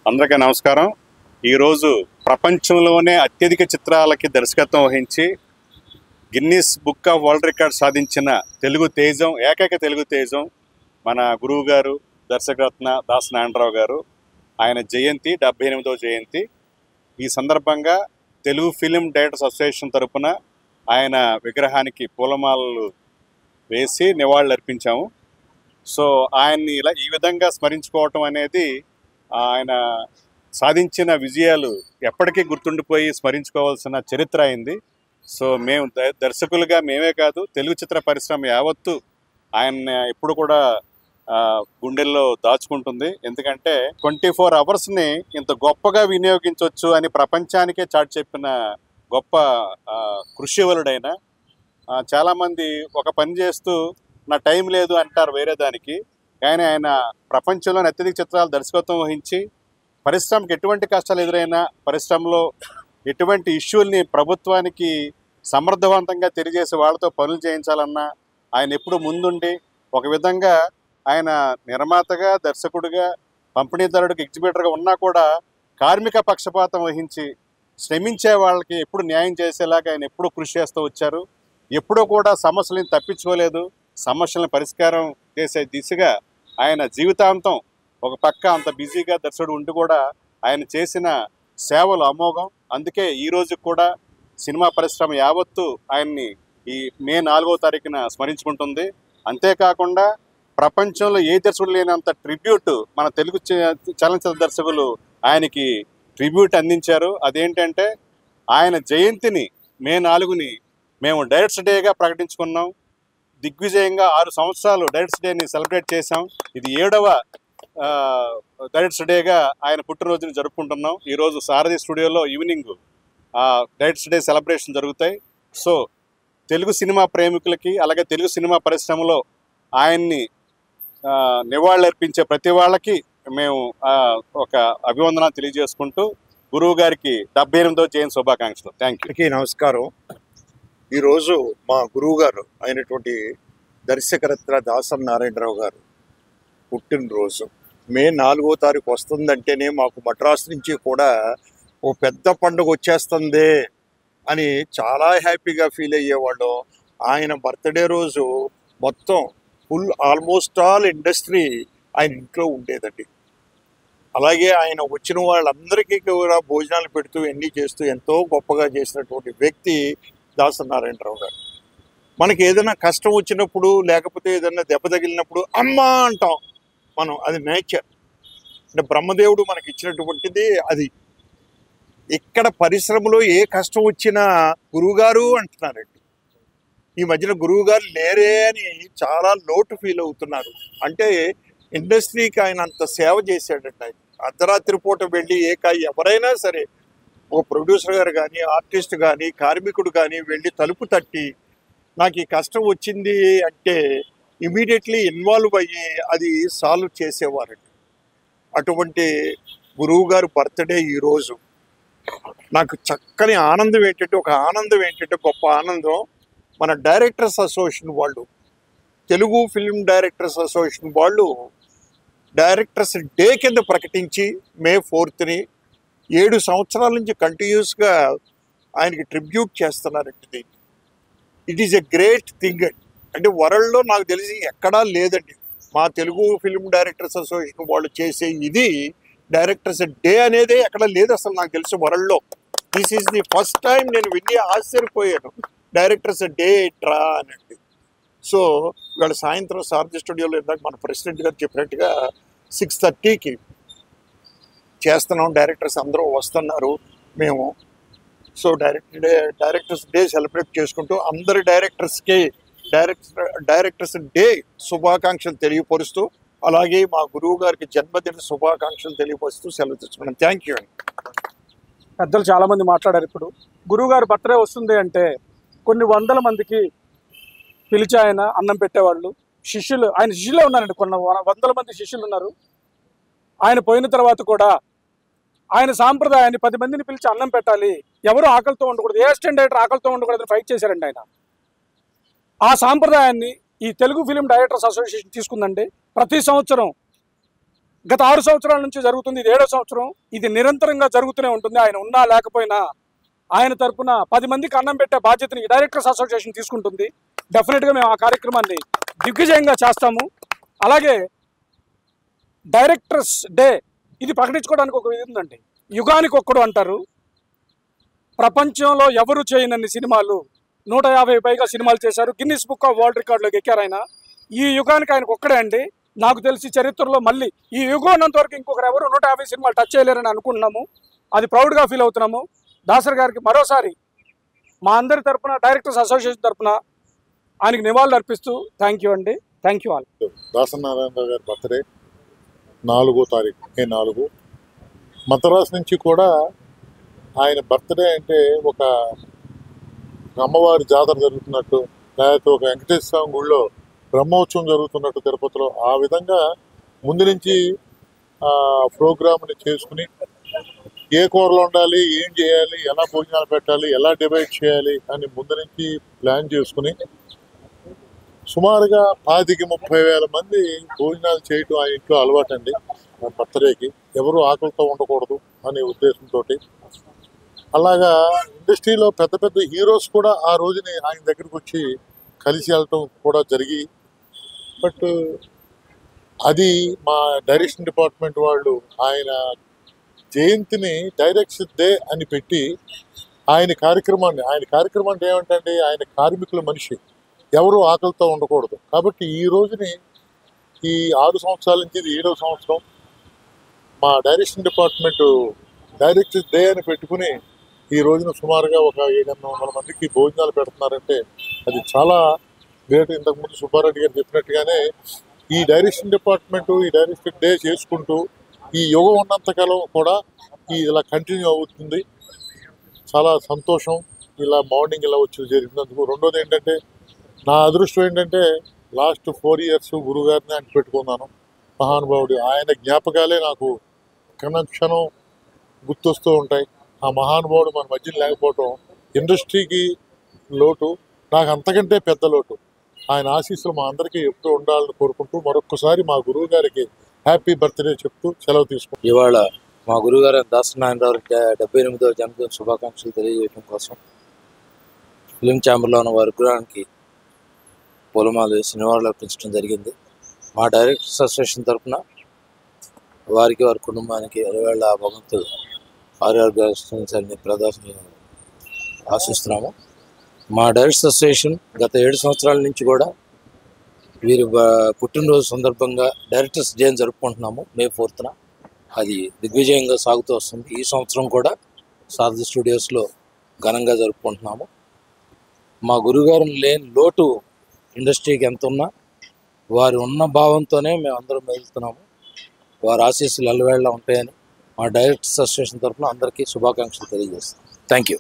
అందరికీ నమస్కారం. ఈరోజు ప్రపంచంలోనే అత్యధిక చిత్రాలకి దర్శకత్వం వహించి Guinness book of world record సాధించిన తెలుగు తేజం, ఏకైక తెలుగు తేజం మన గురువు గారు దర్శకరత్న దాస నారాయణరావు గారు. ఆయన జయంతి 78వ జయంతి. ఈ సందర్భంగా తెలుగు ఫిలిం డైరెక్టర్స్ అసోసియేషన్ తరఫున ఆయన విగ్రహానికి పూలమాలలు వేసి నివాళులు అర్పించాము. సో ఆయన్ని ఇలా ఈ విధంగా స్మరించుకోవటం అనేది ఆయన సాధించిన విజయాలు ఎప్పటికీ గుర్తుండిపోయి స్మరించుకోవాల్సిన చరిత్ర అయింది. సో మేము దర్శకులుగా మేమే కాదు, తెలుగు చిత్ర పరిశ్రమ యావత్తు ఆయన ఎప్పుడు కూడా గుండెల్లో దాచుకుంటుంది. ఎందుకంటే 24 అవర్స్ని ఇంత గొప్పగా వినియోగించవచ్చు అని ప్రపంచానికే చాటి చెప్పిన గొప్ప కృషివలుడైన. చాలామంది ఒక పని చేస్తూ నా టైం లేదు అంటారు వేరే దానికి, కానీ ఆయన ప్రపంచంలోని అత్యధిక చిత్రాలు దర్శకత్వం వహించి పరిశ్రమకి ఎటువంటి కష్టాలు ఎదురైనా, పరిశ్రమలో ఎటువంటి ఇష్యూల్ని ప్రభుత్వానికి సమర్థవంతంగా తెలియజేసి వాళ్ళతో పనులు చేయించాలన్నా ఆయన ఎప్పుడు ముందుండి ఒక విధంగా ఆయన నిర్మాతగా, దర్శకుడిగా, పంపిణీదారుడికి, ఎగ్జిబిటర్గా ఉన్నా కూడా కార్మిక పక్షపాతం వహించి శ్రమించే వాళ్ళకి ఎప్పుడు న్యాయం చేసేలాగా ఆయన ఎప్పుడూ కృషి చేస్తూ వచ్చారు. ఎప్పుడూ కూడా సమస్యలను తప్పించుకోలేదు. సమస్యలను పరిష్కారం చేసే దిశగా ఆయన జీవితాంతం ఒక పక్క అంత బిజీగా దర్శకుడు ఉండి కూడా ఆయన చేసిన సేవలు అమోఘం. అందుకే ఈరోజు కూడా సినిమా పరిశ్రమ యావత్తు ఆయన్ని ఈ మే 4వ తారీఖున స్మరించుకుంటుంది. అంతేకాకుండా ప్రపంచంలో ఏ దర్శకుడు లేనంత ట్రిబ్యూట్ మన తెలుగు చలనచిత్ర దర్శకులు ఆయనకి ట్రిబ్యూట్ అందించారు. అదేంటంటే ఆయన జయంతిని మే 4ని మేము డైరెక్టర్స్ డేగా ప్రకటించుకున్నాం. దిగ్విజయంగా 6 సంవత్సరాలు డైరెక్టర్స్ డేని సెలబ్రేట్ చేశాం. ఇది 7వ డైరెక్టర్స్ డేగా ఆయన పుట్టినరోజుని జరుపుకుంటున్నాం. ఈరోజు సారథి స్టూడియోలో ఈవినింగ్ డైరెక్టర్స్ డే సెలబ్రేషన్ జరుగుతాయి. సో తెలుగు సినిమా ప్రేమికులకి, అలాగే తెలుగు సినిమా పరిశ్రమలో ఆయన్ని నివాళులు అర్పించే ప్రతి వాళ్ళకి మేము ఒక అభివందనాలు తెలియజేసుకుంటూ గురువు గారికి 78వ జయంతి శుభాకాంక్షలు. Thank you. నమస్కారం. ఈరోజు మా గురువు గారు అయినటువంటి దర్శకరత్న దాస నారాయణరావు గారు పుట్టినరోజు. మే 4వ తారీఖు వస్తుందంటేనే మాకు మద్రాసు నుంచి కూడా ఓ పెద్ద పండుగ వచ్చేస్తుంది అని చాలా హ్యాపీగా ఫీల్ అయ్యేవాళ్ళు. ఆయన బర్త్డే రోజు మొత్తం ఆల్మోస్ట్ ఆల్ ఇండస్ట్రీ ఆయన ఇంట్లో ఉండేదండి. అలాగే ఆయన వచ్చిన వాళ్ళందరికీ కూడా భోజనాలు పెడుతూ ఎన్ని చేస్తూ ఎంతో గొప్పగా చేసినటువంటి వ్యక్తి దాస నారాయణరావు గారు. మనకి ఏదైనా కష్టం వచ్చినప్పుడు, లేకపోతే ఏదైనా దెబ్బ తగిలినప్పుడు అమ్మా అంటాం మనం. అది నేచర్, అంటే బ్రహ్మదేవుడు మనకి ఇచ్చినటువంటిది అది. ఇక్కడ పరిశ్రమలో ఏ కష్టం వచ్చినా గురువుగారు అంటున్నారండి. ఈ మధ్యన గురువుగారు లేరే అని చాలా లోటు ఫీల్ అవుతున్నారు. అంటే ఇండస్ట్రీకి ఆయన అంత సేవ చేశాడండి. ఆయన అర్ధరాత్రి పూట వెళ్ళి ఎవరైనా సరే, ఓ ప్రొడ్యూసర్ గారు కానీ, ఆర్టిస్ట్ కానీ, కార్మికుడు కానీ వెళ్ళి తలుపు తట్టి నాకు ఈ కష్టం వచ్చింది అంటే ఇమీడియట్లీ ఇన్వాల్వ్ అయ్యి అది సాల్వ్ చేసేవారండి. అటువంటి గురువు గారు బర్త్డే ఈరోజు. నాకు చక్కని ఆనందం ఏంటంటే గొప్ప ఆనందం, మన డైరెక్టర్స్ అసోసియేషన్ వాళ్ళు, తెలుగు ఫిల్మ్ డైరెక్టర్స్ అసోసియేషన్ వాళ్ళు డైరెక్టర్స్ డే కింద ప్రకటించి మే 4ని 7 సంవత్సరాల నుంచి కంటిన్యూస్గా ఆయనకి ట్రిబ్యూట్ చేస్తున్నారండి. It is a great thing. అంటే వరల్డ్లో నాకు తెలిసి ఎక్కడా లేదండి. మా తెలుగు ఫిల్మ్ డైరెక్టర్స్ అసోసియేషన్ వాళ్ళు చేసే ఇది డైరెక్టర్స్ డే అనేది ఎక్కడ లేదు అసలు నాకు తెలిసి వరల్డ్లో. This is the first time నేను విని ఆశ్చర్యపోయాను, డైరెక్టర్స్ డే ట్రా అనండి. సో ఇవాళ సాయంత్రం సారథి స్టూడియోలో ఇందాక మన ప్రెసిడెంట్ గారు చెప్పినట్టుగా 6:30కి చేస్తున్నాం. డైరెక్టర్స్ అందరూ వస్తున్నారు మేము. సో డైరెక్టర్స్ డే సెలబ్రేట్ చేసుకుంటూ అందరి డైరెక్టర్స్ డే శుభాకాంక్షలు తెలియపరుస్తూ, అలాగే మా గురువు గారికి జన్మదిన శుభాకాంక్షలు తెలియపరుస్తూ సెలవు తెచ్చుకున్నాను. థ్యాంక్ యూ అండి. పెద్దలు చాలామంది మాట్లాడారు. ఇప్పుడు గురువు గారు బర్త్డే వస్తుంది అంటే కొన్ని వందల మందికి పిలిచి ఆయన అన్నం పెట్టేవాళ్ళు. శిష్యులు, ఆయన శిష్యులే ఉన్నారండి, కొన్ని వందల మంది శిష్యులు ఉన్నారు. ఆయన పోయిన తర్వాత కూడా ఆయన సాంప్రదాయాన్ని 10 మందిని పిలిచి అన్నం పెట్టాలి, ఎవరు ఆకలితో ఉండకూడదు, ఏ అసిస్టెంట్ డైరెక్టర్ ఆకలితో ఉండకూడదని ఫైట్ చేశారండి ఆయన. ఆ సాంప్రదాయాన్ని ఈ తెలుగు ఫిలిం డైరెక్టర్స్ అసోసియేషన్ తీసుకుందండి. ప్రతి సంవత్సరం గత 6 సంవత్సరాల నుంచి జరుగుతుంది. ఇది 7వ సంవత్సరం. ఇది నిరంతరంగా జరుగుతూనే ఉంటుంది. ఆయన ఉన్నా లేకపోయినా ఆయన తరపున 10 మందికి అన్నం పెట్టే బాధ్యతని డైరెక్టర్స్ అసోసియేషన్ తీసుకుంటుంది. డెఫినెట్గా మేము ఆ కార్యక్రమాన్ని దిగ్విజయంగా చేస్తాము. అలాగే డైరెక్టర్స్ డే ఇది ప్రకటించుకోవడానికి ఒక ఇది ఉందండి. యుగానికి ఒక్కడు అంటారు. ప్రపంచంలో ఎవరు చేయనన్ని సినిమాలు 150 పైగా సినిమాలు చేశారు. గిన్నిస్ బుక్ ఆఫ్ వరల్డ్ రికార్డులోకి ఎక్కారు ఆయన. ఈ యుగానికి ఆయనకు ఒక్కడే అండి. నాకు తెలిసి చరిత్రలో మళ్ళీ ఈ యుగం ఉన్నంత వరకు ఇంకొకరు ఎవరు 150 సినిమాలు టచ్ చేయలేరని అనుకుంటున్నాము. అది ప్రౌడ్గా ఫీల్ అవుతున్నాము. దాసరి గారికి మరోసారి మా అందరి తరపున డైరెక్టర్స్ అసోసియేషన్ తరపున ఆయనకి నివాళులు అర్పిస్తూ థ్యాంక్ యూ అండి. Thank you all. Dasari Narayana Rao గారి బర్త్డే 4వ తారీఖు మే 4. మద్రాసు నుంచి కూడా ఆయన బర్త్డే అంటే ఒక అమ్మవారి జాతర జరుగుతున్నట్టు, లేకపోతే ఒక వెంకటేశ్వర స్వామి గుళ్ళో బ్రహ్మోత్సవం జరుగుతున్నట్టు తిరుపతిలో, ఆ విధంగా ముందు నుంచి ప్రోగ్రామ్ని చేసుకుని ఏ కూరలు ఉండాలి, ఏం చేయాలి, ఎలా భోజనాలు పెట్టాలి, ఎలా డివైడ్ చేయాలి అని ముందు నుంచి ప్లాన్ చేసుకుని సుమారుగా 25-30 వేల మంది భోజనాలు చేయటం ఆ ఇంట్లో అలవాటండి. బర్త్డేకి ఎవరు ఆకలితో ఉండకూడదు అనే ఉద్దేశంతో అలాగా ఇండస్ట్రీలో పెద్ద పెద్ద హీరోస్ కూడా ఆ రోజుని ఆయన దగ్గరికి వచ్చి కలిసి వెళ్ళటం కూడా జరిగి, బట్ అది మా డైరెక్షన్ డిపార్ట్మెంట్ వాళ్ళు ఆయన జయంతిని డైరెక్షన్ డే అని పెట్టి ఆయన కార్యక్రమం అంటే ఏమంటే ఆయన కార్మికుల మనిషి, ఎవరు ఆకలితో ఉండకూడదు. కాబట్టి ఈ రోజుని ఈ 6 సంవత్సరాల నుంచి ఇది 7వ సంవత్సరం మా డైరెక్షన్ డిపార్ట్మెంట్ డైరెక్టర్ డే అని పెట్టుకుని ఈ రోజున సుమారుగా ఒక 700 మందికి భోజనాలు పెడుతున్నారంటే అది చాలా గ్రేట్. ఇంతకుముందు సుబ్బారెడ్డి గారు చెప్పినట్టుగానే ఈ డైరెక్షన్ డిపార్ట్మెంట్ ఈ డైరెక్టర్ డే చేసుకుంటూ ఈ యుగం ఉన్నంతకాలం కూడా ఇలా కంటిన్యూ అవుతుంది. చాలా సంతోషం ఇలా మార్నింగ్ ఇలా వచ్చి జరిగినందుకు. రెండోది ఏంటంటే నా అదృష్టం ఏంటంటే లాస్ట్ 4 years గురుగారిని అంటి పెట్టుకున్నాను. మహానుభావుడు ఆయన జ్ఞాపకాలే నాకు క్షణం గుర్తొస్తూ ఉంటాయి. ఆ మహానుభావుడు మన మధ్యన లేకపోవటం ఇండస్ట్రీకి లోటు, నాకు అంతకంటే పెద్ద లోటు. ఆయన ఆశీస్సులు మా అందరికీ ఎప్పుడూ ఉండాలని కోరుకుంటూ మరొక్కసారి మా గురువు గారికి హ్యాపీ బర్త్డే చెప్తూ సెలవు తీసుకుంటాం. ఇవాళ మా గురువుగారు దాసరి నారాయణరావు 78వ జన్మదిన శుభాకాంక్షలు తెలియజేయడం కోసం ఫిలిం ఛాంబర్లో ఉన్న వారి విగ్రహానికి పూలమాల వేసి నివాళులు అర్పించడం జరిగింది. మా డైరెక్టర్స్ అసోసియేషన్ తరఫున వారికి వారి కుటుంబానికి వేళ భగవంతుడు ఆరోగ్యాన్ని ప్రదర్శన ఆశిస్తున్నాము. మా డైరెక్టర్స్ అసోసియేషన్ గత 7 సంవత్సరాల నుంచి కూడా వీరి పుట్టినరోజు సందర్భంగా డైరెక్టర్స్ డే జరుపుకుంటున్నాము మే 4న. అది దిగ్విజయంగా సాగుతూ వస్తుంది. ఈ సంవత్సరం కూడా సారథి స్టూడియోస్లో ఘనంగా జరుపుకుంటున్నాము. మా గురువుగారు లేని లోటు ఇండస్ట్రీకి ఎంత ఉన్నా వారు ఉన్న భావంతోనే మేము అందరం మెలుగుతున్నాము. వారి ఆశీస్సులు అల్లవేళ ఉంటాయని మా డైరెక్టర్స్ అసోసియేషన్ తరఫున అందరికీ శుభాకాంక్షలు తెలియజేస్తాం. Thank you.